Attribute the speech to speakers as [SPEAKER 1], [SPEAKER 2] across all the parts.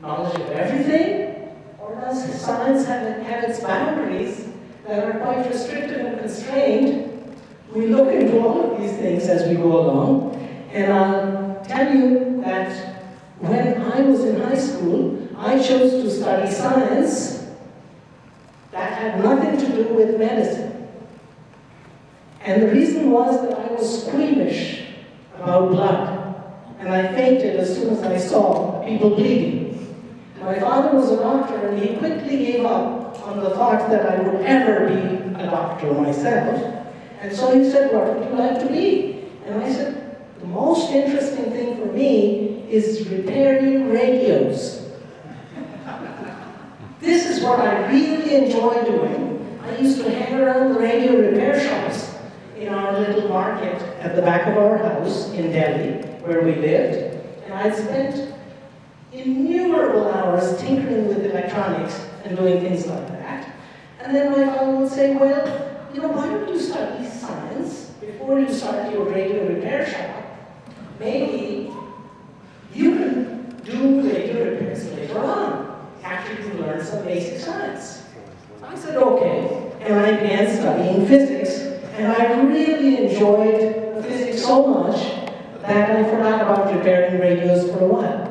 [SPEAKER 1] knowledge of everything? Or does science have its boundaries that are quite restricted and constrained? We look into all of these things as we go along, and I'll tell you that when I was in high school, I chose to study science that had nothing to do with medicine. And the reason was that I was squeamish about blood, and I fainted as soon as I saw people bleeding. My father was a doctor, and he quickly gave up on the thought that I would ever be a doctor myself. And so he said, "What would you like to be?" And I said, "The most interesting thing for me is repairing radios." This is what I really enjoy doing. I used to hang around the radio repair shops in our little market at the back of our house in Delhi, where we lived. And I'd spent innumerable hours tinkering with electronics and doing things like that. And then my father would say, "Well, why don't you study science before you start your radio repair shop? Maybe you can do radio repairs later on, after you learn some basic science." So I said, "Okay," and I began studying physics, and I really enjoyed physics so much that I forgot about repairing radios for a while.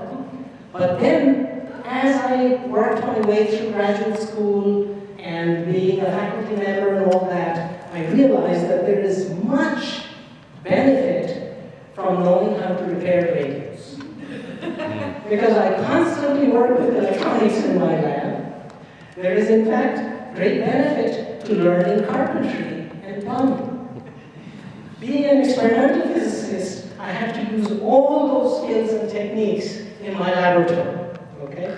[SPEAKER 1] But then, as I worked my way through graduate school and being a faculty member and all that, I realized that there is much benefit from knowing how to repair radios. Because I constantly work with electronics in my lab, there is in fact great benefit to learning carpentry and plumbing. Being an experimental physicist, I have to use all those skills and techniques in my laboratory, okay?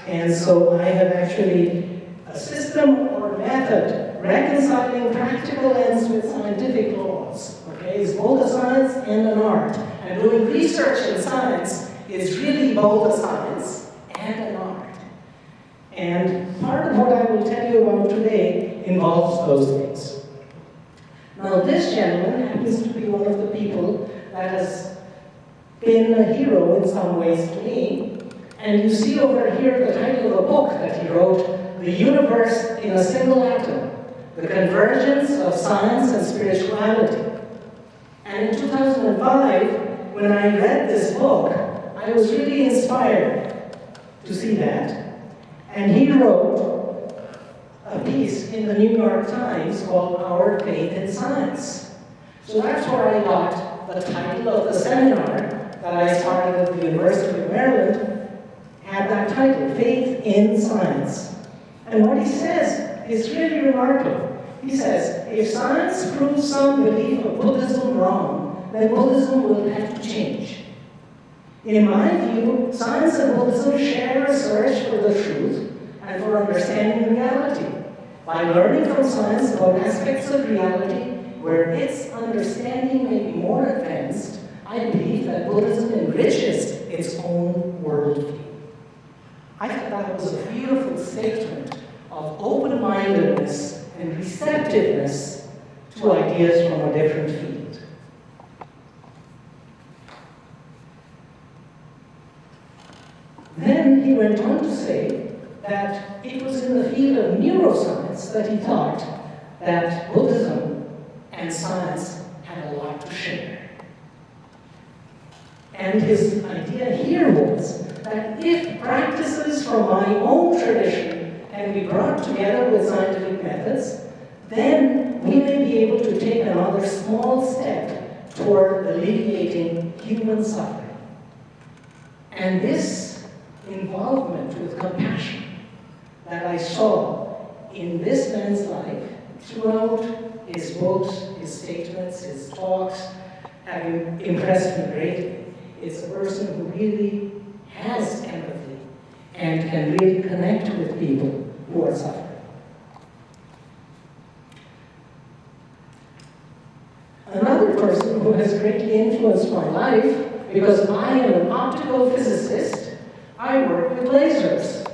[SPEAKER 1] And so I have actually a system or method reconciling practical ends with scientific laws, okay? It's both a science and an art. And doing research in science is really both a science and an art. And part of what I will tell you about today involves those things. Now, this gentleman happens to be one of the people that has been a hero in some ways to me. And you see over here the title of a book that he wrote, The Universe in a Single Atom, The Convergence of Science and Spirituality. And in 2005, when I read this book, I was really inspired to see that. And he wrote a piece in the New York Times called Our Faith in Science. So that's where I got the title of the seminar that I started at the University of Maryland, had that title, Faith in Science. And what he says is really remarkable. He says, if science proves some belief of Buddhism wrong, then Buddhism will have to change. In my view, science and Buddhism share a search for the truth and for understanding reality. By learning from science about aspects of reality where its understanding may be more advanced, I believe that Buddhism enriches its own worldview. I thought that was a beautiful statement of open-mindedness and receptiveness to ideas from a different field. Then he went on to say that it was in the field of neuroscience that he thought that Buddhism and science had a lot to share. And his idea here was that if practices from my own tradition can be brought together with scientific methods, then we may be able to take another small step toward alleviating human suffering. And this involvement with compassion that I saw in this man's life throughout his books, his statements, his talks, have impressed me greatly. It's a person who really has empathy and can really connect with people who are suffering. Another person who has greatly influenced my life, because I am an optical physicist, I work with lasers.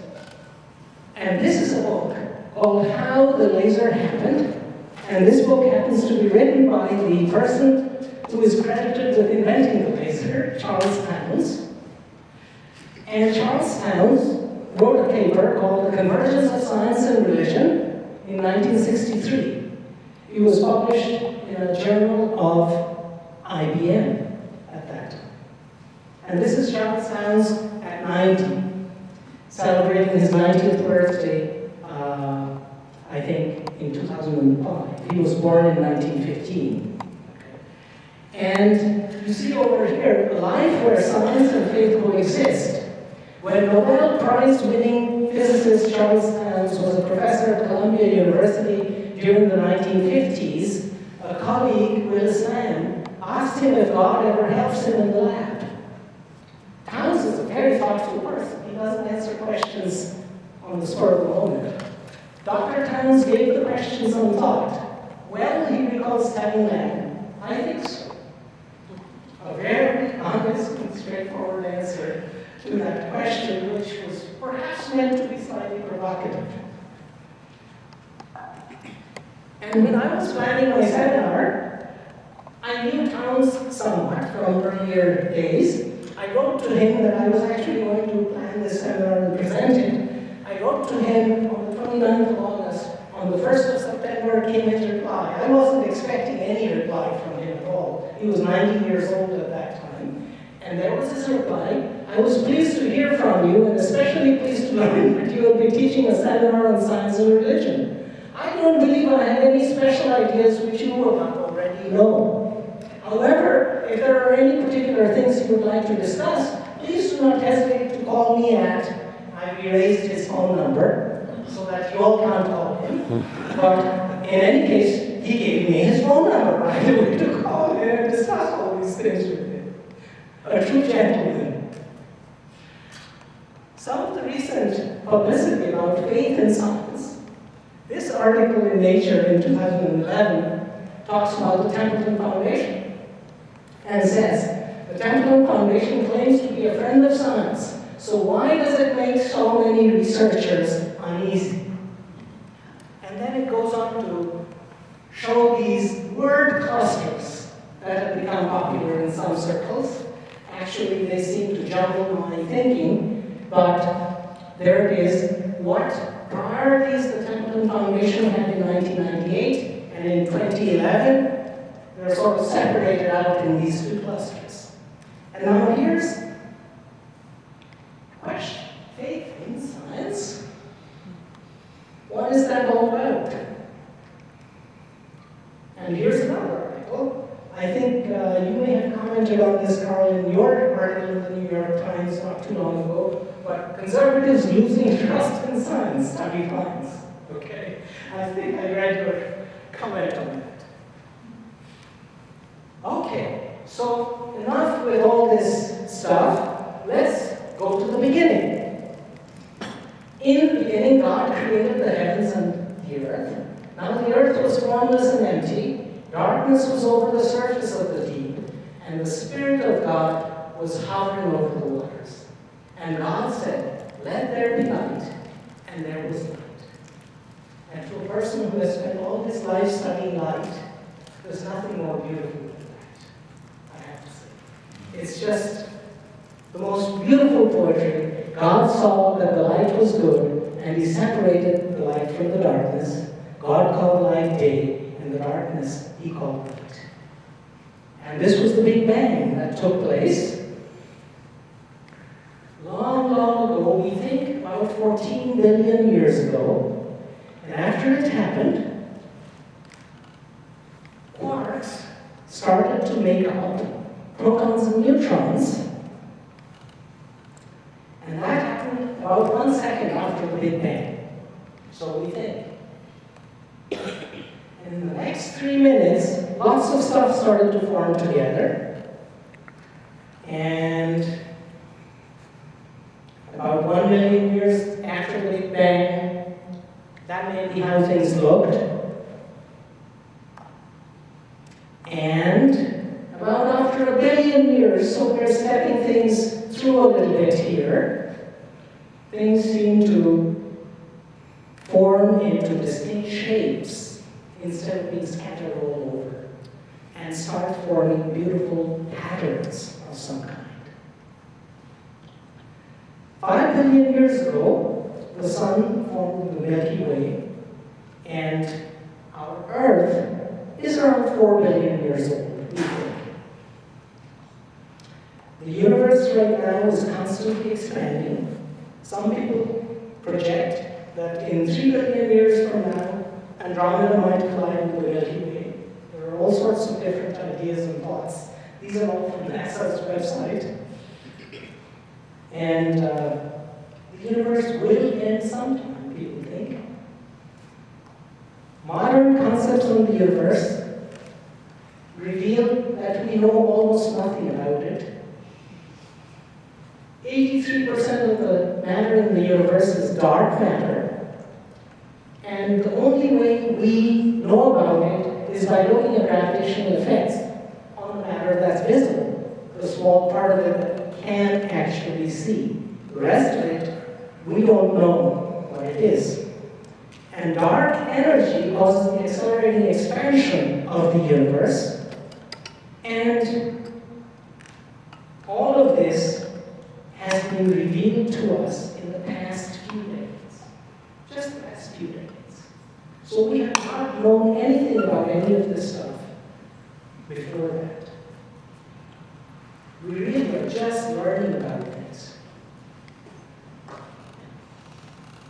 [SPEAKER 1] And this is a book called How the Laser Happened. And this book happens to be written by the person who is credited with inventing the laser, Charles Townes. And Charles Townes wrote a paper called The Convergence of Science and Religion in 1963. It was published in a journal of IBM at that time. And this is Charles Townes at 90, celebrating his 90th birthday, I think, in 2005. He was born in 1915. And you see over here, a life where science and faith coexist. When Nobel Prize-winning physicist Charles Townes was a professor at Columbia University during the 1950s, a colleague, Willis Lamb, asked him if God ever helps him in the lab. Townes is a very thoughtful person. He doesn't answer questions on the spur of the moment. Dr. Townes gave the question some thought. Well, he recalls telling Lamb, I think so. A very honest and straightforward answer to that question, which was perhaps meant to be slightly provocative. And when I was planning my seminar, I knew Townes somewhat from earlier days. I wrote to him that I was actually going to plan this seminar and present it. I wrote to him on the 29th of August. On the 1st of September came his reply. I wasn't expecting any reply from him at all. He was 90 years old at that time. And there was his reply. I was pleased to hear from you, and especially pleased to learn that you will be teaching a seminar on science and religion. I don't believe I have any special ideas which you will not already know. However, if there are any particular things you would like to discuss, please do not hesitate to call me at, I erased his phone number, so that you all can't call him. But in any case, he gave me his phone number right away to call him and discuss all these things with him. A true gentleman. Some of the recent publicity about faith and science. This article in Nature in 2011 talks about the Templeton Foundation and says, the Templeton Foundation claims to be a friend of science, so why does it make so many researchers uneasy? And then it goes on to show these word clusters that have become popular in some circles. Actually, they seem to jumble my thinking. But there it is, what priorities the Templeton Foundation had in 1998 and in 2011, they're sort of separated out in these two clusters. And now here's the question, faith in science? What is that all about? And here's another article. I think you may have commented on this, Carl, in your article in the New York Times not too long ago, but conservatives losing trust in science, study finds. Okay? I think I read your comment on that. Okay, so enough with all this stuff. Let's go to the beginning. In the beginning, God created the heavens and the earth. Now the earth was formless and empty. Darkness was over the surface of the deep, and the Spirit of God was hovering over the waters. And God said, let there be light, and there was light. And to a person who has spent all his life studying light, there's nothing more beautiful than light, I have to say. It's just the most beautiful poetry. God saw that the light was good, and he separated the light from the darkness. God called the light day, and the darkness he called light. And this was the Big Bang that took place long, long ago. We think about 14 billion years ago. And after it happened, quarks started to make up protons and neutrons. And that happened about 1 second after the Big Bang. So we think. And in the next 3 minutes, lots of stuff started to form together. And about 1 million years after the Big Bang, that may be how things looked. And about after 1 billion years, so we're stepping things through a little bit here, things seem to form into distinct shapes instead of being scattered all over, and start forming beautiful patterns of some kind. 5 billion years ago, the sun formed the Milky Way, and our Earth is around 4 billion years old, we think. The universe right now is constantly expanding. Some people project that in 3 billion years from now, Andromeda might collide with the Milky Way. There are all sorts of different ideas and thoughts. These are all from NASA's website. And the universe will end sometime, people think. Modern concepts on the universe reveal that we know almost nothing about it. 83% of the matter in the universe is dark matter, and the only way we know about it is by looking at gravitational effects on the matter that's visible, the small part of it that we can actually see. The rest of it, we don't know what it is. And dark energy causes the accelerating expansion of the universe, and all of this has been revealed to us in the past few decades. Just the past few decades. So we have not known anything about any of this stuff before that. We really are just learning about things.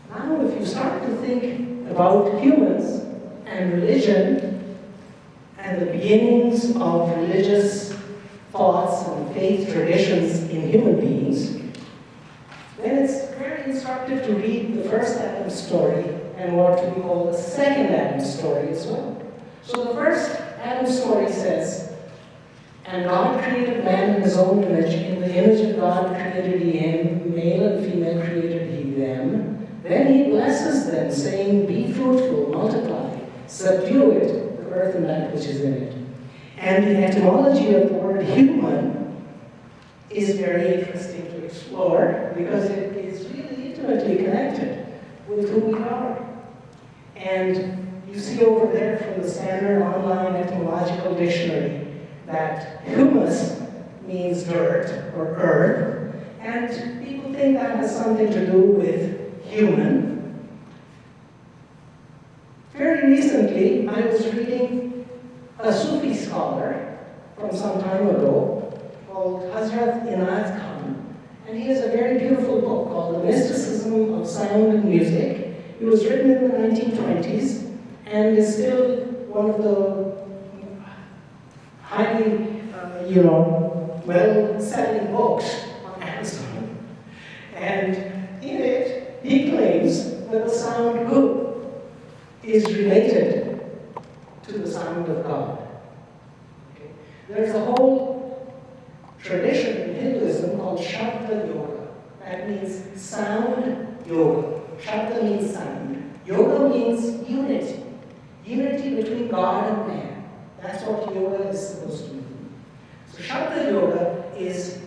[SPEAKER 1] Now, if you start to think about humans and religion and the beginnings of religious thoughts and faith traditions in human beings, then it's very instructive to read the first Adam story and what we call the second Adam story as well. So the first Adam story says, "And God created man in his own image. In the image of God created he him, male and female created he them. Then he blesses them, saying, Be fruitful, multiply, subdue it, the earth and that which is in it." And the etymology of the word human is very interesting to explore because it is really intimately connected with who we are. And you see over there from the Standard Online Etymological Dictionary that humus means dirt or earth, and people think that has something to do with human. Very recently, I was reading a Sufi scholar from some time ago called Hazrat Inayat Khan, and he has a very beautiful book called The Mysticism of Sound and Music. It was written in the 1920s and is still one of the highly, well-selling books on Amazon. And in it, he claims that the sound gu is related to the sound of God. Okay? There's a whole tradition in Hinduism called Shabda Yoga. That means sound yoga. Shabda means sound. Yoga means unity. Unity between God and man. That's what yoga is supposed to mean. So Shabda Yoga is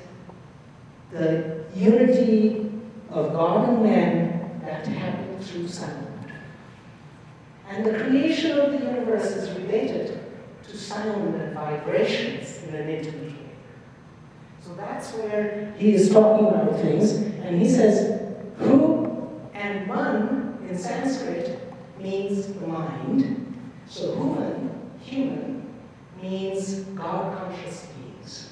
[SPEAKER 1] the unity of God and man that happens through sound. And the creation of the universe is related to sound and vibrations in an intimate way. So that's where he is talking about things, and he says, Hu and Man in Sanskrit means the mind. So human, means God-conscious beings.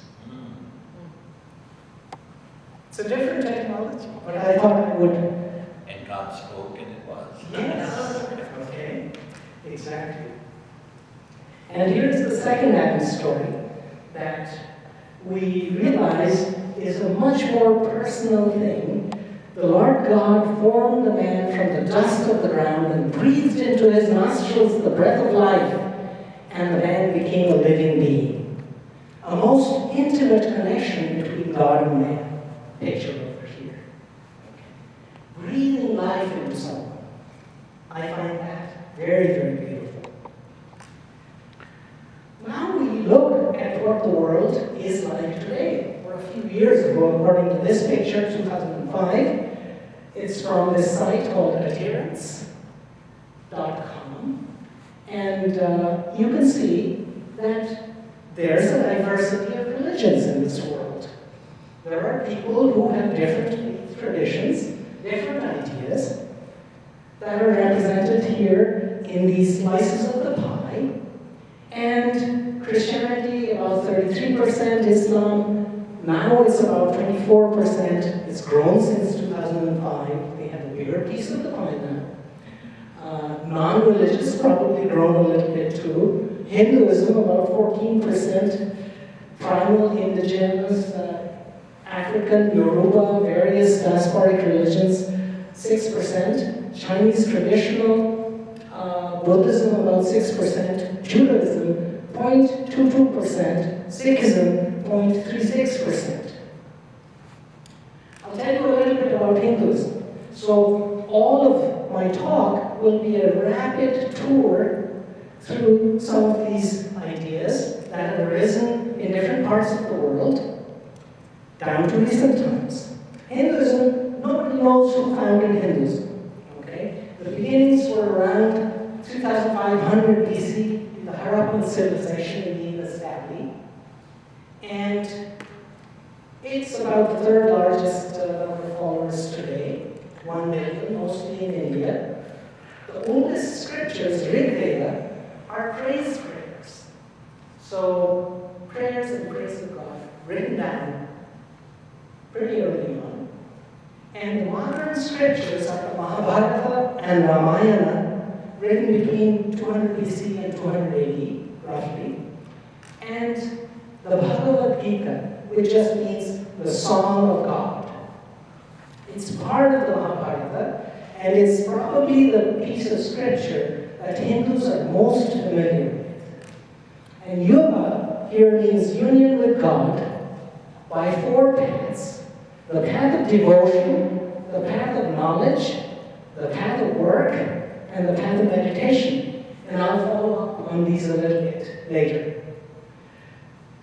[SPEAKER 1] It's a different technology, but I thought I would.
[SPEAKER 2] And God spoke, and it was.
[SPEAKER 1] Yes. Okay. Exactly. And here's the second Adam story that we realize is a much more personal thing. The Lord God formed the man from the dust of the ground and breathed into his nostrils the breath of life, and the man became a living being. A most intimate connection between God and man. Picture over here. Okay. Breathing life into someone. I find that very, very beautiful. Now we look at what the world is like today. Or a few years ago, according to this picture, 2005, it's from this site called adherence.com. And you can see that there's a diversity of religions in this world. There are people who have different faith traditions, different ideas that are represented here in these slices of the pie. And Christianity, about 33%, Islam, now it's about 24%. It's grown since 2005. They have a bigger piece of the pie now. Non-religious probably grown a little bit too. Hinduism, about 14%. Primal, indigenous, African, Yoruba, various diasporic religions, 6%. Chinese traditional, Buddhism, about 6%. Judaism, 0.22%. Sikhism, 0.36%. I'll tell you a little bit about Hinduism. So all of my talk will be a rapid tour through some of these ideas that have arisen in different parts of the world, down to recent times. Hinduism, nobody knows who founded Hinduism. Okay? The beginnings were around 2500 BC, the Harappan civilization in the Indus Valley. And it's about the third largest number of followers today, 1 million, mostly in India. The oldest scriptures, Rig Veda, are praise prayers. So, prayers and praise of God, written down pretty early on. And the modern scriptures are the Mahabharata and Ramayana, written between 200 BC and 280, roughly. And the Bhagavad Gita, which just means the Song of God. It's part of the Mahabharata, and it's probably the piece of scripture that Hindus are most familiar with. And Yuga here means union with God by 4 paths: the path of devotion, the path of knowledge, the path of work, and the path of meditation. And I'll follow up on these a little bit later.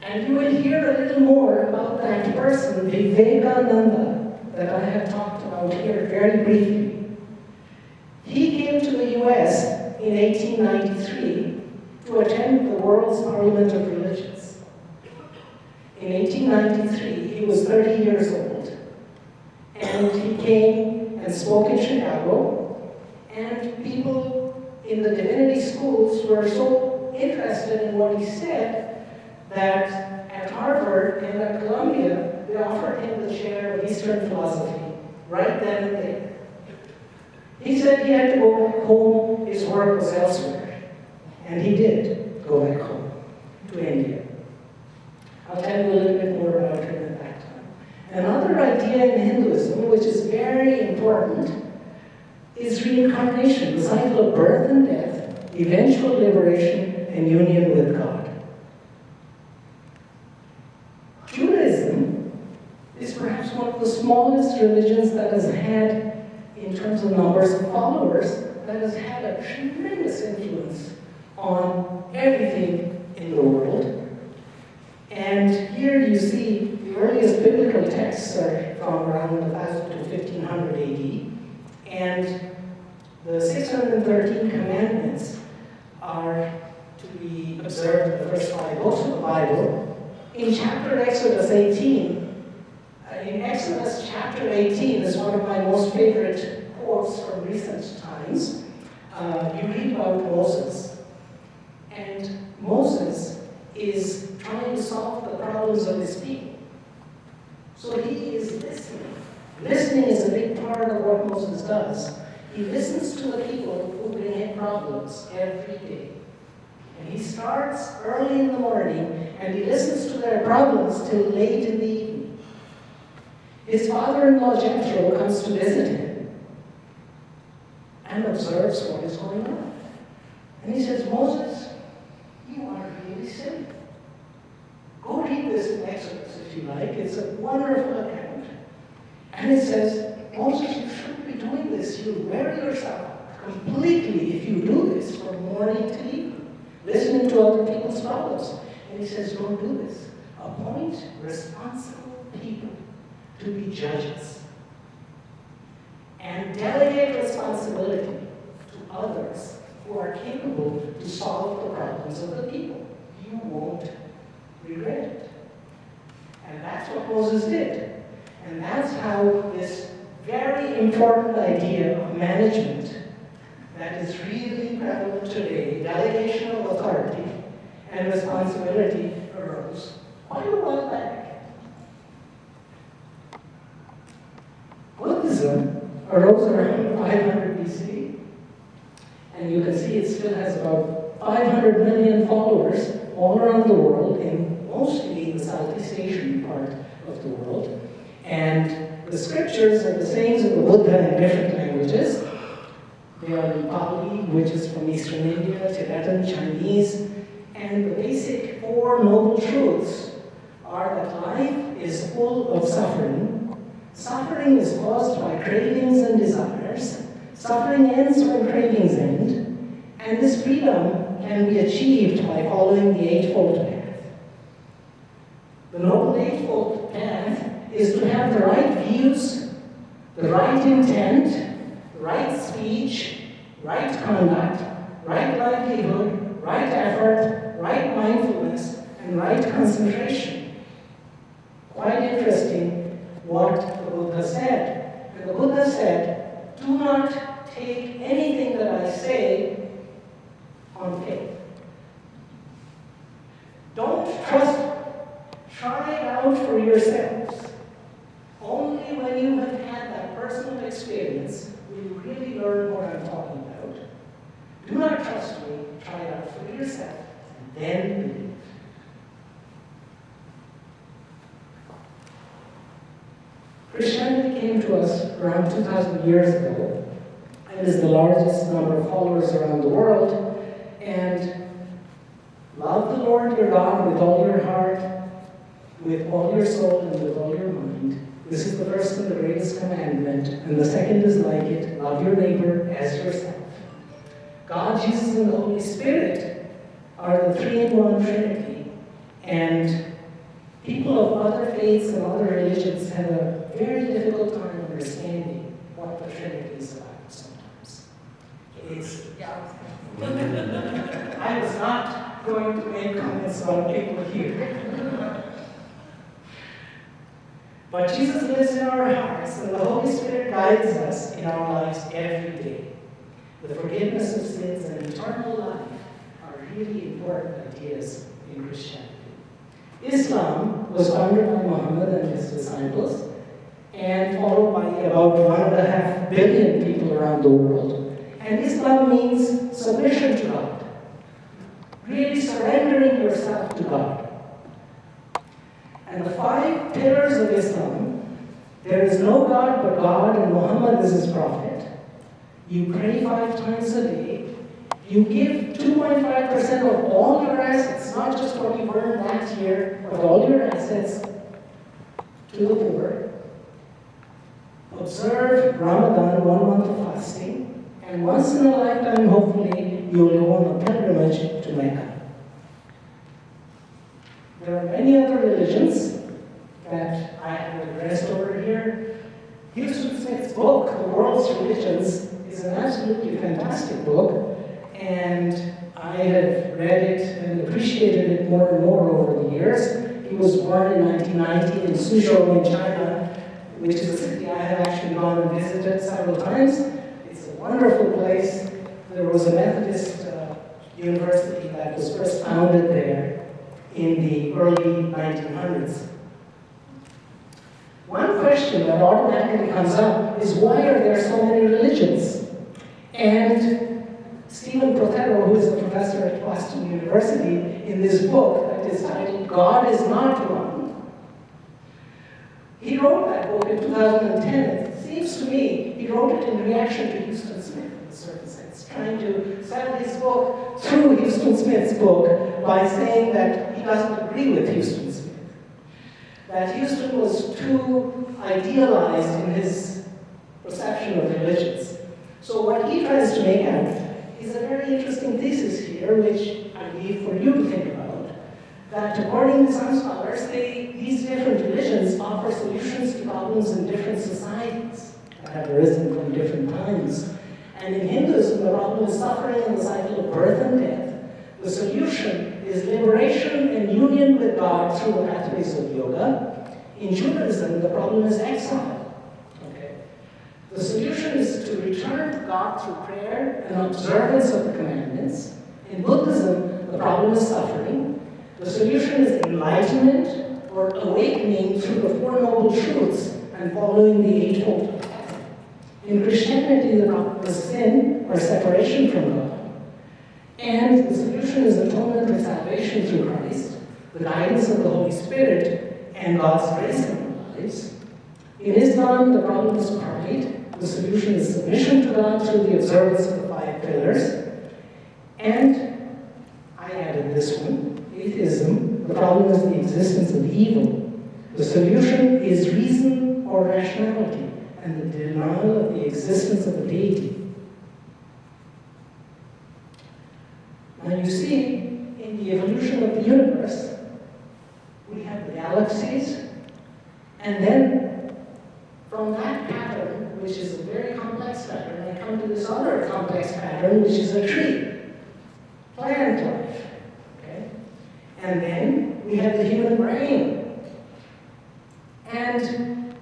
[SPEAKER 1] And you will hear a little more about that person, Vivekananda, that I have talked about here very briefly. He came to the US in 1893 to attend the World's Parliament of Religions. In 1893, he was 30 years old, and he came and spoke in Chicago, and people in the divinity schools were so interested in what he said that at Harvard and at Columbia, they offered him the chair of Eastern philosophy, right then and there. He said he had to go home, his work was elsewhere. And he did go back home to India. I'll tell you a little bit more about him at that time. Another idea in Hinduism, which is very important, is reincarnation, the cycle of birth and death, eventual liberation, and union with God. Judaism is perhaps one of the smallest religions that has had, in terms of numbers of followers, that has had a tremendous influence on everything in the world. And here you see the earliest biblical texts are from around 1000 to 1500 AD. And the 613 commandments are to be observed in the first 5 books of the Bible. In chapter Exodus 18, in Exodus chapter 18 is one of my most favorite quotes from recent times. You read about Moses. And Moses is trying to solve the problems of his people. So he is listening. Listening is a big part of what Moses does. He listens to the people who bring him problems every day. And he starts early in the morning, and he listens to their problems till late in the evening. His father-in-law Jethro comes to visit him and observes what is going on. And he says, Moses, you are really silly. Go read this in Exodus if you like. It's a wonderful account. And it says, Moses, you shouldn't be doing this. You'll wear yourself out completely if you do this from morning to evening, listening to other people's problems. And he says, don't do this. Appoint responsible people to be judges. And delegate responsibility to others who are capable to solve the problems of the people. You won't regret it. And that's what Moses did. And that's how this very important idea of management that is really prevalent today, delegation of authority and responsibility, arose quite a while back. Buddhism arose around 500 BC, and you can see it still has about 500 million followers all around the world, in mostly the Southeast Asian part of the world. And the scriptures are the sayings of the Buddha in different languages. They are in Pali, which is from Eastern India, Tibetan, Chinese, and the basic four noble truths are that life is full of suffering. Suffering is caused by cravings and desires. Suffering ends when cravings end, and this freedom can be achieved by following the Eightfold Path. The Noble Eightfold Path is to have the right views, the right intent, right speech, right conduct, right livelihood, right effort, right mindfulness, and right concentration. Quite interesting what the Buddha said. And the Buddha said, do not take anything that I say on faith. Don't trust it. Try it out for yourselves. Only when you have had that personal experience will you really learn what I'm talking about. Do not trust me. Try it out for yourself, and then believe. Christianity came to us around 2,000 years ago. It is the largest number of followers around the world. And love the Lord your God with all your heart, with all your soul, and with all your mind. This is the first and the greatest commandment. And the second is like it, love your neighbor as yourself. God, Jesus, and the Holy Spirit are the three-in-one Trinity. And people of other faiths and other religions have a very difficult time understanding what the Trinity is about sometimes. I was not going to make comments about people here. But Jesus lives in our hearts, and the Holy Spirit guides us in our lives every day. The forgiveness of sins and eternal life are really important ideas in Christianity. Islam was founded by Muhammad and his disciples, and followed by about 1.5 billion people around the world. And Islam means submission to God, really surrendering yourself to God. And the 5 pillars of Islam: there is no God but God, and Muhammad is his prophet. You pray 5 times a day. You give 2.5% of all your assets, not just what you earned that year, but all your assets, to the poor. Observe Ramadan, 1 month of fasting, and once in a lifetime, hopefully, you will go on a pilgrimage to Mecca. There are many other religions that I have addressed over here. Houston Smith's book, The World's Religions, is an absolutely fantastic book, and I have read it and appreciated it more and more over the years. He was born in 1990 in Suzhou in China, which is a city I have actually gone and visited several times. It's a wonderful place. There was a Methodist university that was first founded there in the early 1900s. One question that automatically comes up is, why are there so many religions? And Stephen Prothero, who is a professor at Boston University, in this book that is titled God is Not One, he wrote that book in 2010. It seems to me he wrote it in reaction to Houston Smith, in a certain sense, trying to sell his book through Houston Smith's book by saying that he doesn't agree with Houston Smith. That Houston was too idealized in his perception of religions. So what he tries to make out is a very interesting thesis here, which I leave for you to think about, that according to some scholars, these different religions offer solutions to problems in different societies that have arisen from different times. And in Hinduism, the problem is suffering and the cycle of birth and death. The solution is liberation and union with God through the pathways of yoga. In Judaism, the problem is exile. Okay. The solution is to return to God through prayer and observance of the commandments. In Buddhism, the problem is suffering. The solution is enlightenment or awakening through the Four Noble Truths and following the Eightfold Path. In Christianity, the problem is sin or separation from God. And the solution is atonement and salvation through Christ, the guidance of the Holy Spirit, and God's grace in our lives. In Islam, the problem is pride. The solution is submission to God through the observance of the 5 pillars. And I added this one, atheism. The problem is the existence of evil. The solution is reason or rationality and the denial of the existence of a deity. Now you see, in the evolution of the universe, we have the galaxies, and then from that pattern, which is a very complex pattern, I come to this other complex pattern, which is a tree, plant life. Okay? And then we have the human brain. And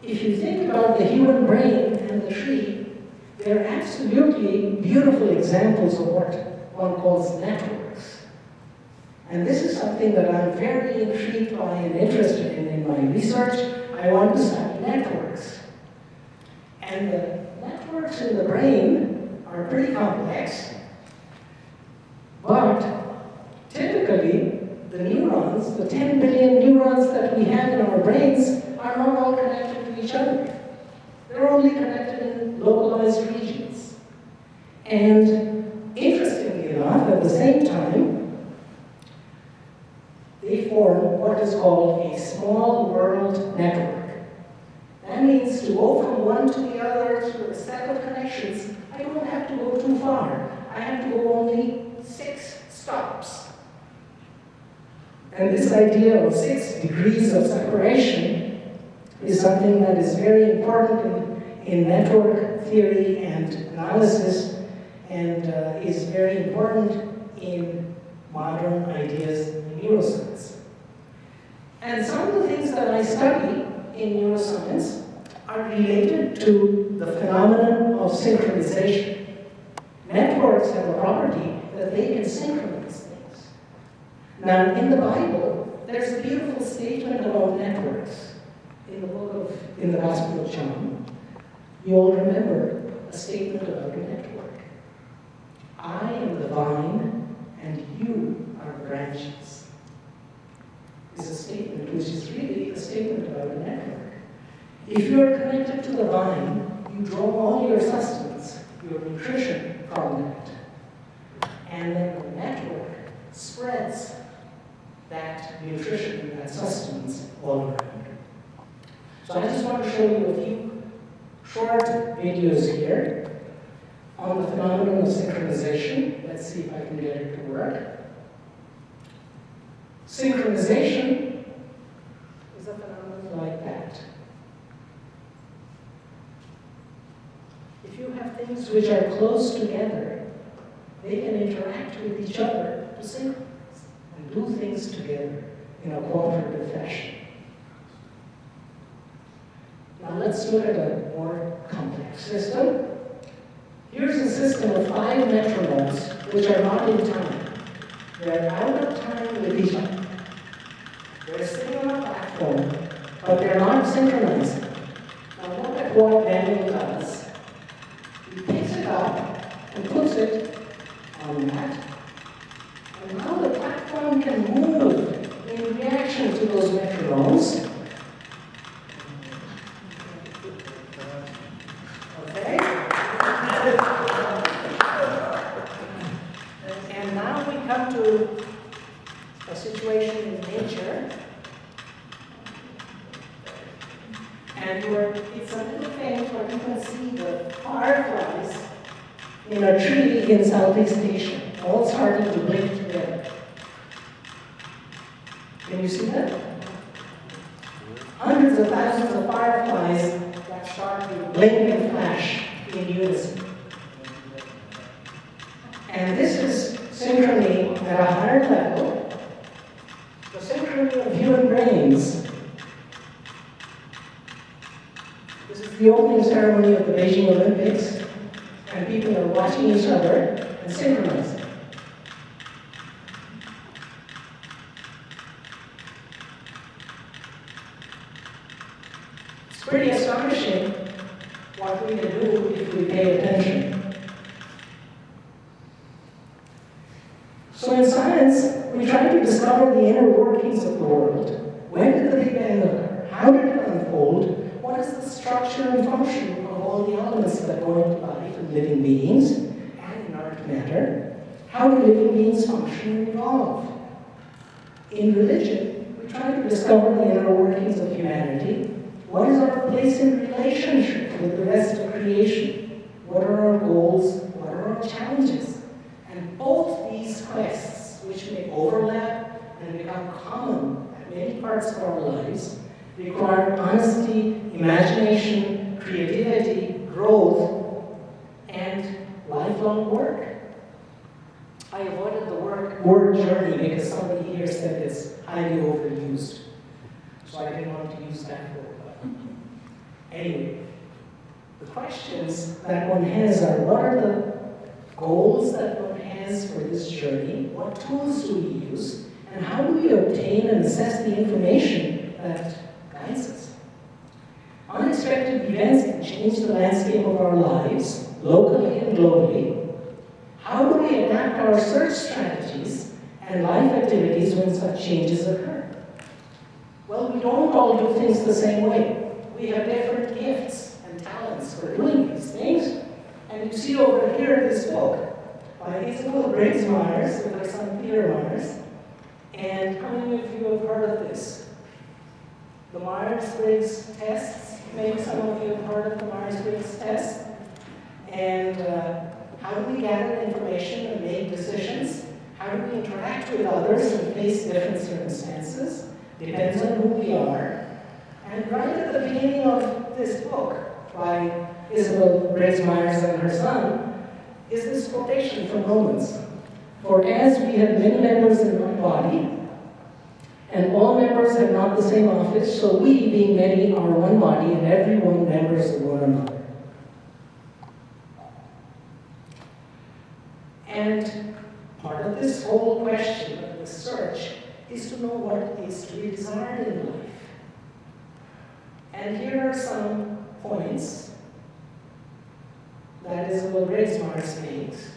[SPEAKER 1] if you think about the human brain and the tree, they're absolutely beautiful examples of what one calls networks. And this is something that I'm very intrigued by and interested in my research. I want to study networks. And the networks in the brain are pretty complex, but typically the neurons, the 10 billion neurons that we have in our brains, are not all connected to each other. They're only connected in localized regions. And interestingly enough, at the same time, they form what is called a small world network. That means to go from one to the other through a set of connections, I don't have to go too far. I have to go only 6 stops. And this idea of 6 degrees of separation is something that is very important in network theory and analysis, and is very important in modern ideas in neuroscience. And some of the things that I study in neuroscience are related to the phenomenon of synchronization. Networks have a property that they can synchronize things. Now, in the Bible, there's a beautiful statement about networks in the Gospel of John. You all remember a statement about a network. I am the vine, and you are branches. Is a statement which is really a statement about a network. If you are connected to the vine, you draw all your sustenance, your nutrition from that. And then the network spreads that nutrition and that sustenance all around. So I just want to show you a few short videos here on the phenomenon of synchronization. Let's see if I can get it to work. Synchronization is a phenomenon like that. If you have things which are close together, they can interact with each other to synchronize and do things together in a cooperative fashion. Now let's look at a more complex system. Here's a system of 5 metronomes which are not in time. They're out of time with each other. They're sitting on a platform, but they're not synchronizing. Now look at what Daniel does. He picks it up and puts it on that. And now the platform can move in reaction to those metronomes. Okay? And now we come to a situation in nature. And it's a little thing where you can see the fireflies in a tree in Southeast Asia, all starting to blink together. Can you see that? Hundreds of thousands of fireflies that start to blink and flash in unison. And this is synchrony at a higher level, the synchrony of human brains. This is the opening ceremony of the Beijing Olympics, and people are watching each other and synchronizing. It's pretty astonishing what we can do if we pay attention. So in science, we try to discover the inner workings of the world. When did the Big Bang occur? How did it unfold? What is the structure and function of all the elements that go into life in living beings and inert matter? How do living beings function and evolve? In religion, we try to discover the inner workings of humanity. What is our place in relationship with the rest of creation? What are our goals? What are our challenges? And both these quests, which may overlap and become common at many parts of our lives, require honesty, imagination, creativity, growth, and lifelong work. I avoided the word journey because somebody here said it's highly overused. So I didn't want to use that word. Anyway, the questions that one has are, what are the goals that one has for this journey? What tools do we use? And how do we obtain and assess the information that guides us? Unexpected events can change the landscape of our lives, locally and globally. How do we adapt our search strategies and life activities when such changes occur? Well, we don't all do things the same way. We have different gifts and talents for doing these things. And you see over here this book by Isabel Briggs Myers with her son Peter Myers. And how many of you have heard of this? The Myers-Briggs tests. Maybe some of you have heard of the Myers-Briggs test. And how do we gather information and make decisions? How do we interact with others and face different circumstances? Depends on who we are. And right at the beginning of this book by Isabel Briggs Myers and her son is this quotation from Romans. For as we have many members in one body, and all members have not the same office, so we, being many, are one body, and every one members of one another. And part of this whole question of the search is to know what is to be desired in life. And here are some points that Isabel Briggs Myers makes.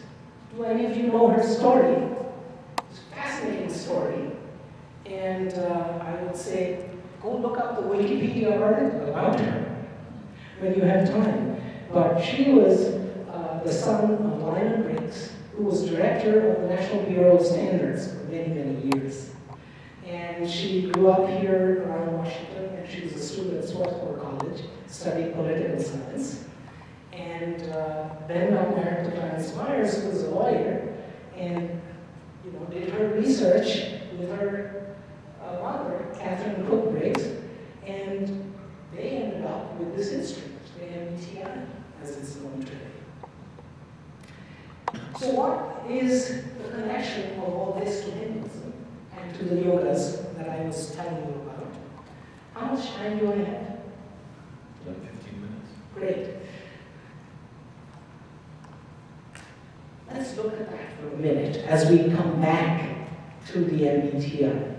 [SPEAKER 1] Do any of you know her story? It's a fascinating story. And I would say, go look up the Wikipedia article about her when you have time. But she was the son of Lyman Briggs, who was director of the National Bureau of Standards for many, many years. And she grew up here around Washington, and she was a student at Swarthmore College, studied political science. And then got married to Clarence Myers, who was a lawyer, and did her research with her mother, Catherine Cook Briggs, and they ended up with this instrument, the MBTI, as it's known today. So what is the connection of all this to Hinduism and to the yogas that I was telling you about? How much time do I have?
[SPEAKER 2] About 15 minutes.
[SPEAKER 1] Great. Let's look at that for a minute as we come back to the MBTI.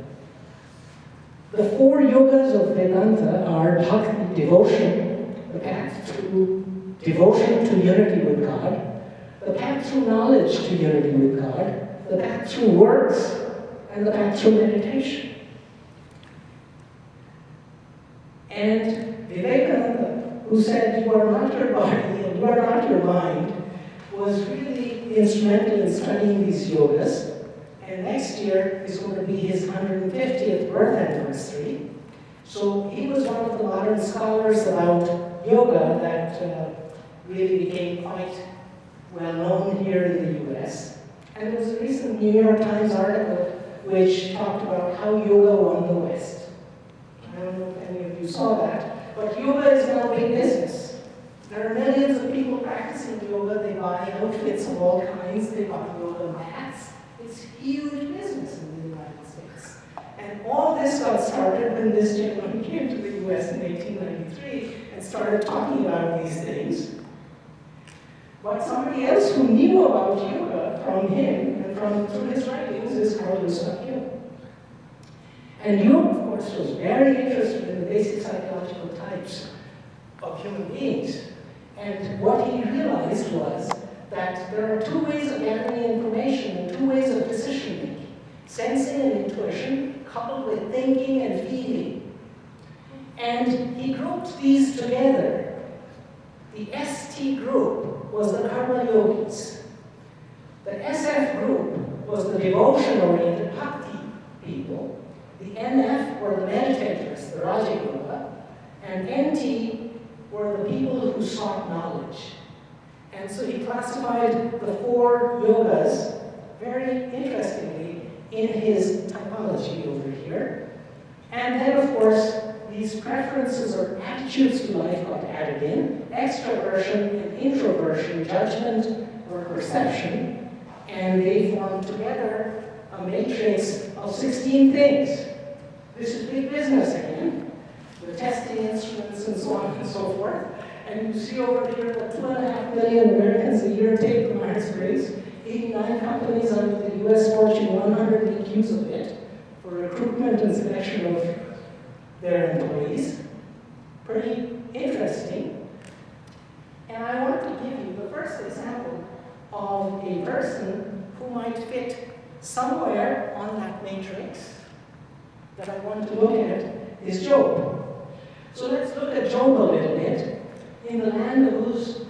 [SPEAKER 1] The four yogas of Vedanta are bhakti, devotion, the path to devotion to unity with God, the path through knowledge to unity with God, the path through works, and the path through meditation. And Vivekananda, who said, you are not your body and you are not your mind, was really instrumental in studying these yogas. And next year is going to be his 150th birth anniversary. So he was one of the modern scholars about yoga that really became quite well known here in the US. And there was a recent New York Times article which talked about how yoga won the West. I don't know if any of you saw that, but yoga is now big business. There are millions of people practicing yoga. They buy outfits of all kinds. They buy yoga mats. It's huge business in the United States. And all this got started when this gentleman came to the US in 1893 and started talking about these things. But somebody else who knew about yoga from him and through his writings is Carl Gustav Jung. And Jung, of course, was very interested in the basic psychological types of human beings. And what he realized was that there are two ways of gathering information and two ways of decision making: sensing and intuition, coupled with thinking and feeling. And he grouped these together. The ST group was the Karma Yogis. The SF group was the devotion-oriented Bhakti people. The NF were the meditators, the Raja Yoga. And NT were the people who sought knowledge. And so he classified the four yogas very interestingly in his typology over here. And then, of course, these preferences or attitudes to life got added in: extroversion and introversion, judgment or perception, and they formed together a matrix of 16 things. This is big business again, with testing instruments and so on and so forth. And you see over here that 2.5 million Americans a year take the Myers-Briggs. 89 companies under the US Fortune 100 make use of it for recruitment and selection of their employees. Pretty interesting. And I want to give you the first example of a person who might fit somewhere on that matrix that I want to look at is Job. So let's look at Job a little bit. In the land of Uz,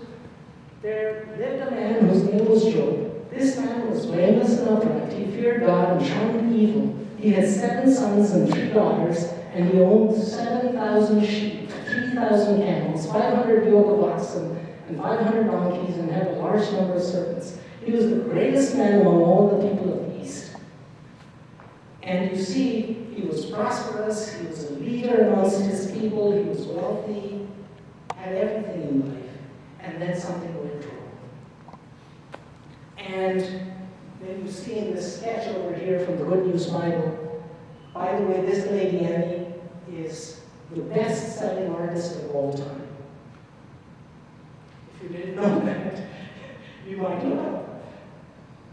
[SPEAKER 1] there lived a man whose name was Job. This man was blameless and upright. He feared God and shunned evil. He had 7 sons and 3 daughters, and he owned 7,000 sheep, 3,000 camels, 500 yoke of oxen, and 500 donkeys, and had a large number of servants. He was the greatest man among all the people of the East. And you see, he was prosperous, he was a leader amongst his people, he was wealthy, had everything in life, and then something went wrong. And then you see in this sketch over here from the Good News Bible, by the way, this Lady Annie is the best-selling artist of all time. If you didn't know that, you might look up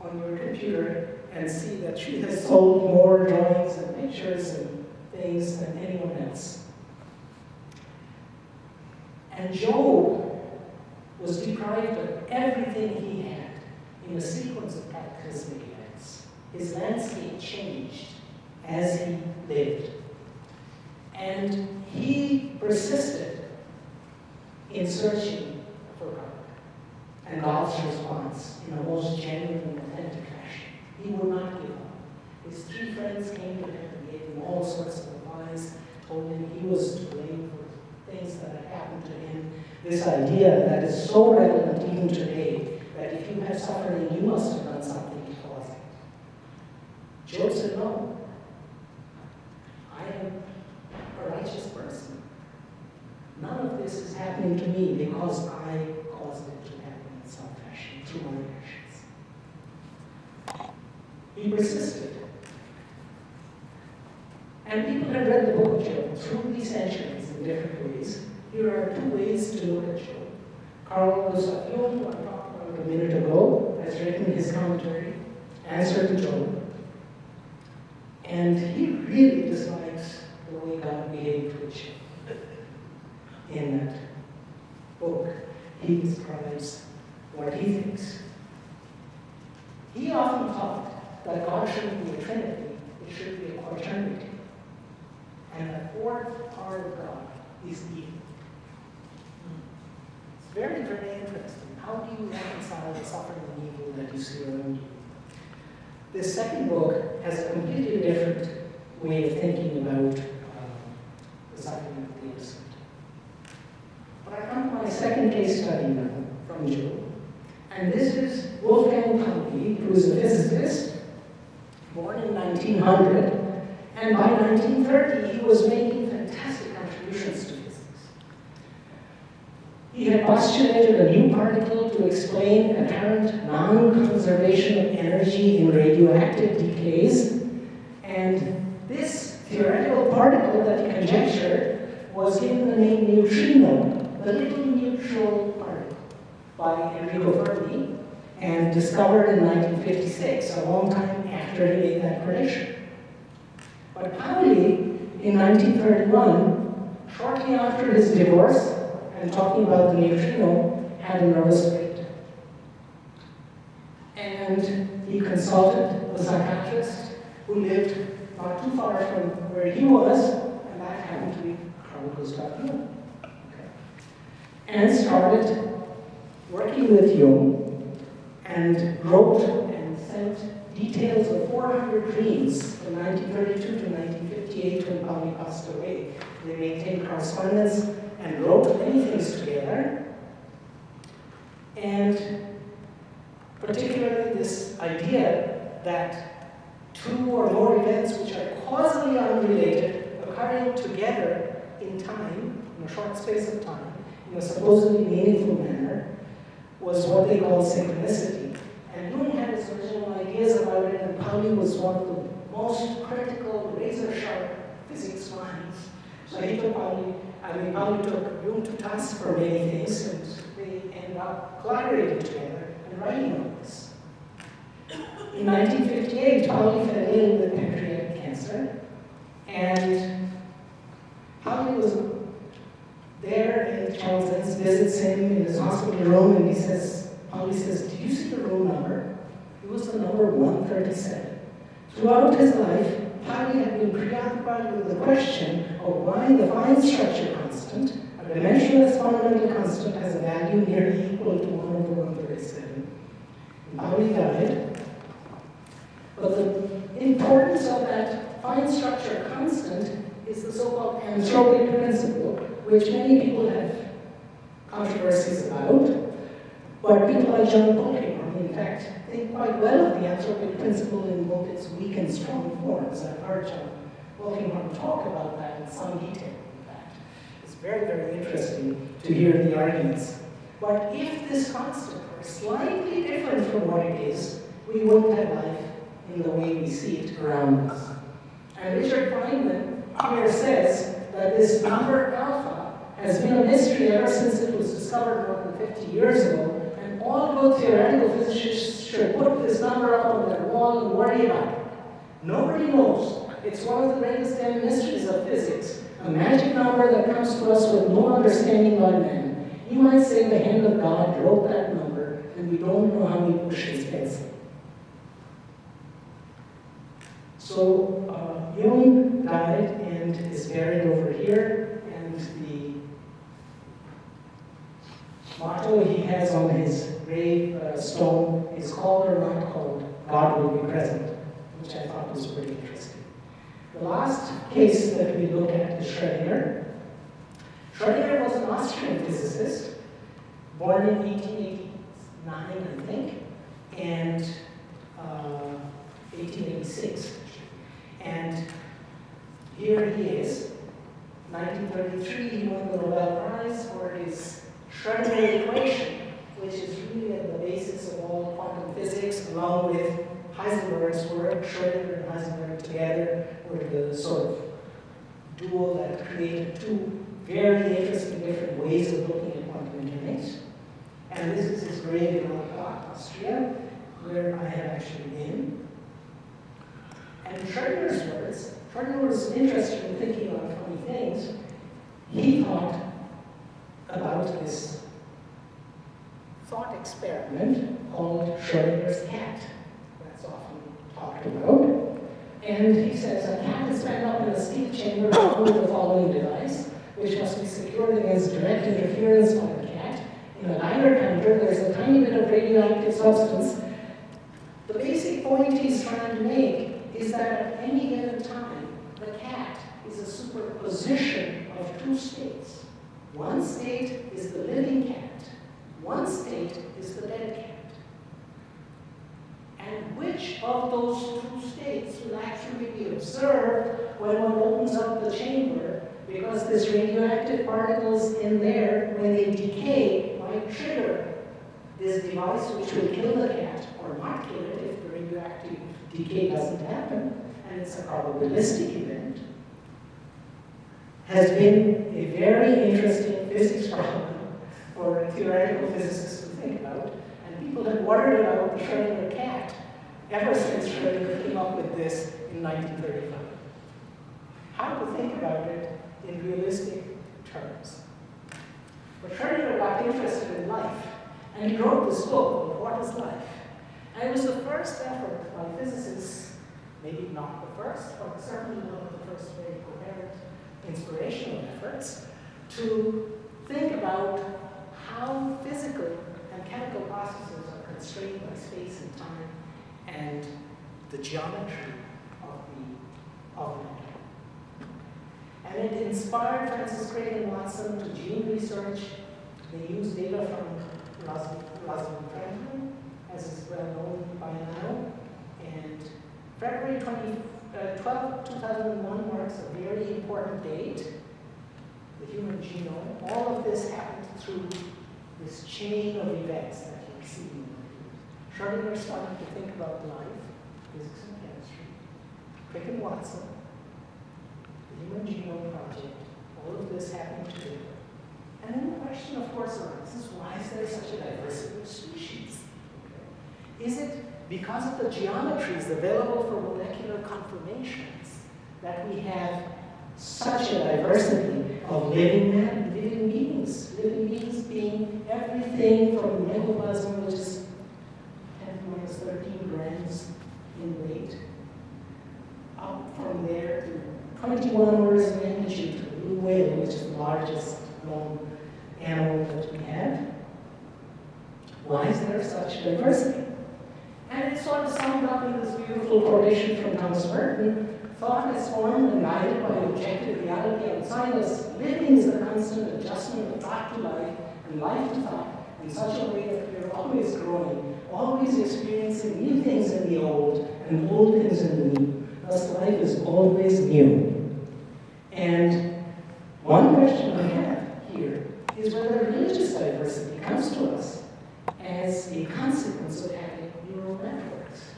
[SPEAKER 1] on your computer and see that she has sold more drawings and pictures and things than anyone else. And Job was deprived of everything he had in a sequence of cataclysmic events. His landscape changed as he lived. And he persisted in searching for God and God's response in a most genuine and authentic fashion. He would not give up. His 3 friends came to him and gave him all sorts of advice, told him he was to blame for things that had happened to him. This idea that is so relevant even today, that if you have suffering, you must have done something to cause it. Job said, no. I am a righteous person. None of this is happening to me because I caused it to happen in some fashion through my actions. He persisted. And people have read the book of Job through the centuries in different ways. Here are 2 ways to look at Job. Carl Gustav Jung, who I talked about a minute ago, has written his commentary, Answer to Job. And he really dislikes the way God behaved with Job. In that book, he describes what he thinks. He often thought that God shouldn't be a trinity, it should be a quaternity. And the 4th part of God is evil. It's very, very interesting. How do you reconcile the suffering and evil that you see around you? This second book has a completely different way of thinking about the suffering of the innocent. But I come to my second case study now from Job. And this is Wolfgang Pauli, who is a physicist, born in 1900. And by 1930, he was making fantastic contributions to physics. He had postulated a new particle to explain apparent non-conservation of energy in radioactive decays. And this theoretical particle that he conjectured was given the name neutrino, the little neutral particle, by Enrico Fermi, and discovered in 1956, a long time after he made that prediction. But Pauli, in 1931, shortly after his divorce, and talking about the neutrino, had a nervous breakdown. And he consulted a psychiatrist who lived not too far from where he was, and that happened to be Carl Gustav Jung. Okay. And started working with Jung and wrote and sent details of 400 dreams from 1932 to 1958 when Pauli passed away. They maintained correspondence and wrote many things together. And particularly this idea that two or more events which are causally unrelated occurring together in time, in a short space of time, in a supposedly meaningful manner, was what they call synchronicity. And Jung had his original ideas about it, and Pauli was one of the most critical, razor-sharp physics minds. So he took Pauli took Jung to task for many things, and they ended up collaborating together and writing on this. In 1958, Pauli fell ill with pancreatic cancer, and Pauli was there, and Charles Enns visits him in his hospital room, and Pauli says, "Do you see the room number?" It was the number 137. Throughout his life, Pauli had been preoccupied with the question of why the fine structure constant, a dimensionless fundamental constant, has a value nearly equal to 1 over 137. And Pauli died. But the importance of that fine structure constant is the so-called anthropic principle, which many people have controversies about. But people like John Polkinghorne, in fact, think quite well of the anthropic principle in both its weak and strong forms. I've heard John Polkinghorne talk about that in some detail, in fact. It's very, very interesting to hear the arguments. But if this constant were slightly different from what it is, we wouldn't have life in the way we see it around us. And Richard Feynman here says that this number alpha has been a mystery ever since it was discovered more than 50 years ago, and all good theoretical physicists should put this number up on their wall and worry about it. Nobody knows. It's one of the greatest damn mysteries of physics, a magic number that comes to us with no understanding by man. You might say the hand of God wrote that number, and we don't know how he pushed his pencil. So Jung died and is buried over here, and the motto he has on his grave stone is called or not called, God will be present, which I thought was pretty interesting. The last case that we look at is Schrödinger. Schrödinger was an Austrian physicist, born in 1889, I think, and 1886. And here he is. 1933, he won the Nobel Prize for his Schrödinger equation, which is really at the basis of all quantum physics, along with Heisenberg's work. Schrödinger and Heisenberg together were the sort of duo that created two very interesting different ways of looking at quantum mechanics. And this is his grave in Alpbach, Austria, where I have actually been. And Schrödinger's words, Schrödinger was interested in thinking about funny things. He thought about this thought experiment called Schrödinger's cat. That's often talked about. And he says a cat is bound up in a steel chamber with the following device, which must be secured against direct interference by the cat. In a Geiger counter, there's a tiny bit of radioactive substance. The basic point he's trying to make is that at any given time, the cat is a superposition of two states. One state is the living cat, one state is the dead cat. And which of those two states will actually be observed when one opens up the chamber, because this radioactive particles in there, when they decay, might trigger this device which will kill the cat or not kill it if the radioactive decay doesn't happen, and it's a probabilistic event. has been a very interesting physics problem for theoretical physicists to think about, and people have worried about the Schrödinger cat ever since Schrödinger came up with this in 1935. How to think about it in realistic terms. But Schrödinger got interested in life, and he wrote this book, What is Life? And it was the first effort by physicists, maybe not the first, but certainly one of the first very coherent, inspirational efforts, to think about how physical and chemical processes are constrained by space and time and the geometry of matter. And it inspired Francis Crick and Watson to gene research. They used data from Rosalind Franklin, as is well known by now. And February 12, 2001 marks a very important date, the human genome. All of this happened through this chain of events that you see. Schrödinger started to think about life, physics and chemistry. Crick and Watson, the Human Genome Project, all of this happened together. And then the question, of course, arises, why is there such a diversity of species? Okay. Is it because of the geometries available for molecular conformations that we have such a diversity of living beings being everything from mycoplasma, which is 10 to minus 13 grams in weight, up from there to 21 orders of magnitude to the blue whale, which is the largest known animal that we have. Why is there such diversity? And it's sort of summed up in this beautiful quotation from Thomas Merton: thought is formed and guided by objective reality outside us. Living is the constant adjustment of thought to life and life to thought in such a way that we are always growing, always experiencing new things in the old and old things in the new. Thus life is always new. And one question I have here is whether religious diversity comes to us as a consequence of having neural networks.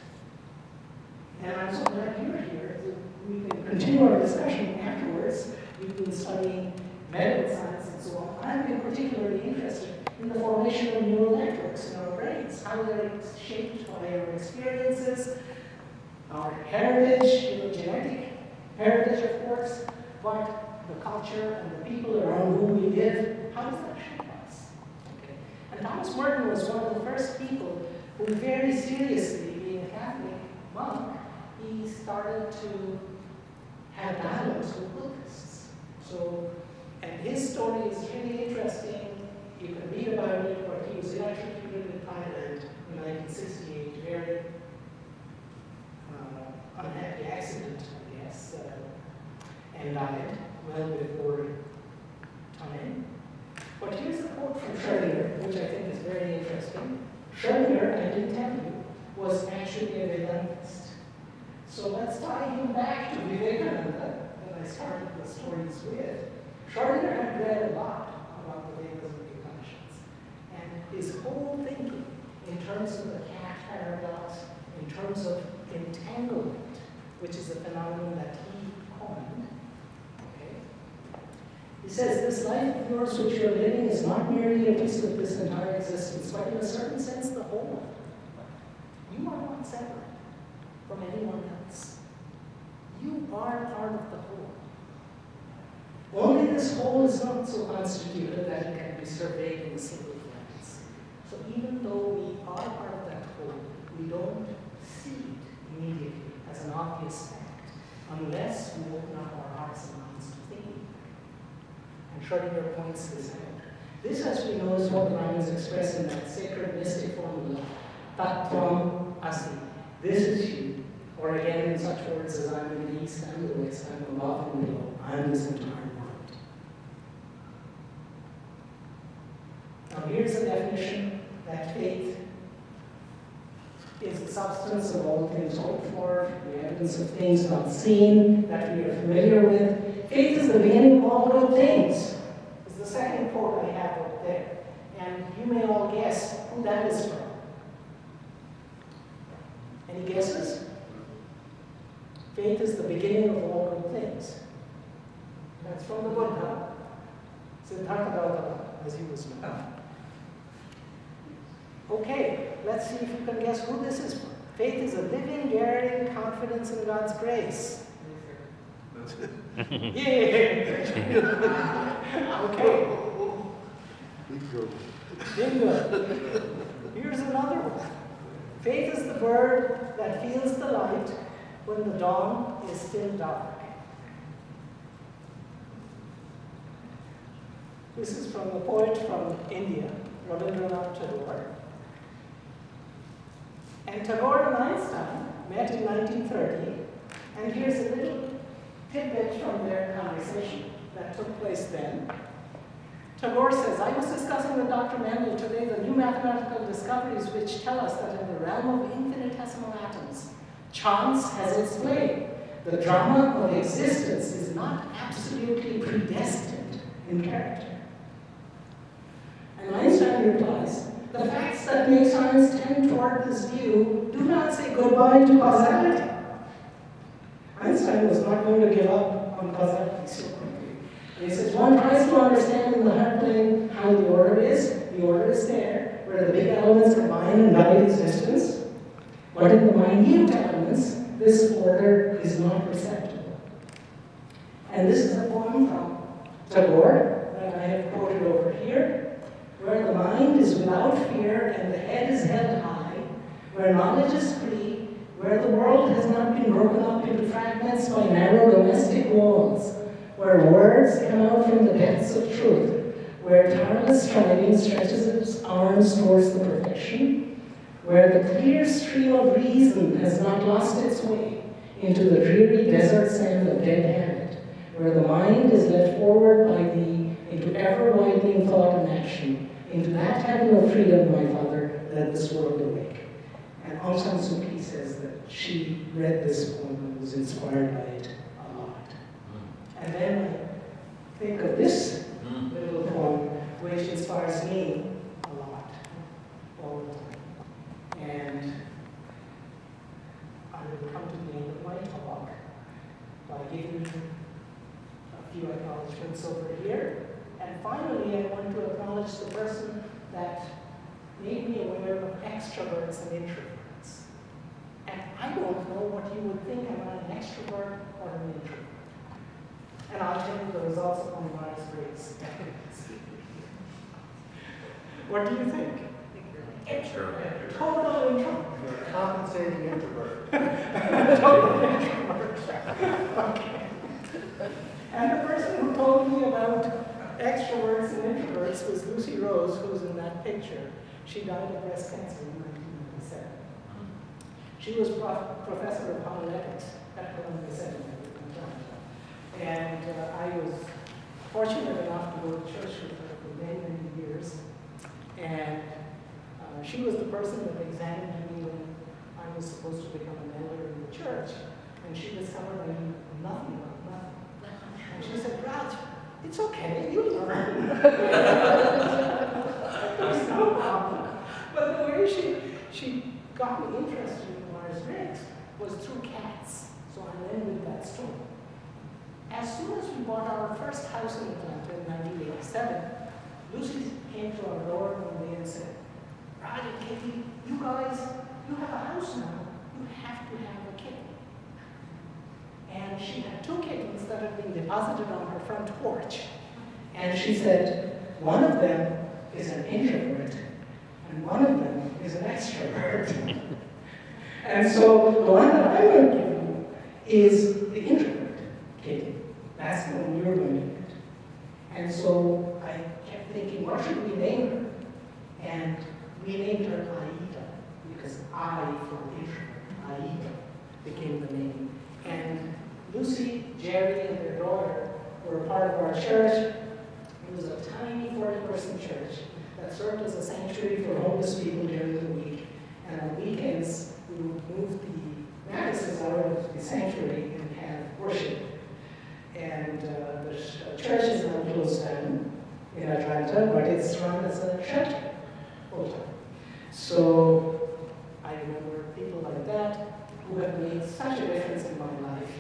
[SPEAKER 1] And I'm so glad you're here. We can continue our discussion afterwards. We've been studying medical science and so on. I've been particularly interested in the formation of neural networks in our brains, how they're shaped by our experiences, our heritage, genetic heritage, of course, but the culture and the people around whom we live, how does that shape us? Okay. And Thomas Merton was one of the first people who very seriously, being a Catholic monk, he started to have dialogues with Buddhists. So, and his story is really interesting. You can read about it, but he was electrocuted in Thailand in 1968, very unhappy accident, I guess, and died well before time. But here's a quote from Schrödinger, which I think is very interesting. Schrödinger, I didn't tell you, was actually a Vedantist. So let's tie him back to Vivekananda that I started the stories with. Schrödinger had read a lot about the Vedas and the Upanishads, and his whole thinking in terms of the cat paradox, in terms of entanglement, which is a phenomenon that he coined. Okay? He says, this life of yours which you're living is not merely a piece of this entire existence, but in a certain sense the whole. You are not separate from anyone else. You are part of the whole. Only this whole is not so constituted that it can be surveyed in a single glance. So even though we are part of that whole, we don't see it immediately as an obvious fact, unless we open up our hearts and minds to thinking. And Schrödinger points this out. This, as we know, is what the Brahmins express in that sacred mystic formula, Tat Tvam Asi. This is you. Or again, in such words as I'm in the east, I'm in the west, I'm above and below, I'm this entire world. Now here's a definition that faith is the substance of all things hoped for, the evidence of things not seen, that we are familiar with. Faith is the beginning of all good things. Is the second quote I have up there. And you may all guess who that is from. Any guesses? Faith is the beginning of all good things. That's
[SPEAKER 3] It's from the Buddha, Siddhartha Gautama, as he was known. Okay, let's see if you can guess who this is from. Faith is a living, daring confidence in God's grace. Yeah. Okay. Bingo. Here's another one. Faith is the bird that feels the light when the dawn is still dark. This is from a poet from India, Rabindranath Tagore. And Tagore and Einstein met in 1930, and here's a little tidbit from their conversation that took place then. Tagore says, I was discussing with Dr. Mendel today the new mathematical discoveries which tell us that in the realm of infinitesimal atoms, chance has its play. The drama of existence is not absolutely predestined in character. And Einstein replies, the facts that make science tend toward this view do not say goodbye to causality. Einstein was not going to give up on causality so quickly. And he says, one tries to understand in the hard plane how the order is. The order is there, where the big elements combine and guide existence. But in the minute elements, this order is not perceptible. And this is a poem from Tagore that I have quoted over here. Where the mind is without fear and the head is held high, where knowledge is free, where the world has not been broken up into fragments by narrow domestic walls, where words come out from the depths of truth, where tireless striving stretches its arms towards the perfection, where the clear stream of reason has not lost its way into the dreary desert sand of dead habit, where the mind is led forward by thee into ever-widening thought and action, into that heaven of freedom, my Father, led this world awake. And Aung San Suu Kyi says that she read this poem and was inspired by it a lot. And then I think of this little poem, which inspires me a lot, all the time. And I will come to the end of my talk by giving a few acknowledgments over here. And finally, I want to acknowledge the person that made me aware of extroverts and introverts. And I don't know what you would think, am I an extrovert or an introvert? And I'll tell you the results of my Myers-Briggs. What do you think?
[SPEAKER 2] Introvert.
[SPEAKER 3] Total introvert.
[SPEAKER 4] You're a compensating introvert.
[SPEAKER 3] Total introvert. Okay. And the person who told me about extroverts and introverts was Lucy Rose, who's in that picture. She died of breast cancer in 1997. She was professor of homiletics at Columbia Seminary in Toronto. And I was fortunate enough to go to church with her for many, many years. And she was the person that examined me when I was supposed to become an elder in the church. And she discovered I knew nothing about nothing. And she said, Raj, it's okay, you'll learn. There's no problem. But the way she got me interested in Myers-Briggs was through cats. So I'll end with that story. As soon as we bought our first house in Atlanta in 1987, Lucy came to our door one day and said, Raj and Katie, you guys, you have a house now. You have to have a kitten. And she had 2 kittens that had been deposited on her front porch. And she said, one of them is an introvert, and one of them is an extrovert. And so the one that I'm going to give you is the introvert kitten. That's the one you're going to get. And so I kept thinking, what should we name her? And we named her Aida, because I for introvert, Aida, became the name. And Lucy, Jerry, and their daughter were a part of our church. It was a tiny 40-person church that served as a sanctuary for homeless people during the week. And on weekends, we would move the mattresses out of the sanctuary and have worship. And the church is now closed down in Atlanta, but it's run as a shelter full time. So I remember people like that who have made such a difference in my life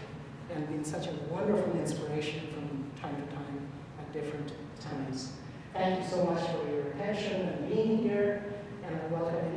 [SPEAKER 3] and been such a wonderful inspiration from time to time at different times. Thank you so much for your attention and being here, and I welcome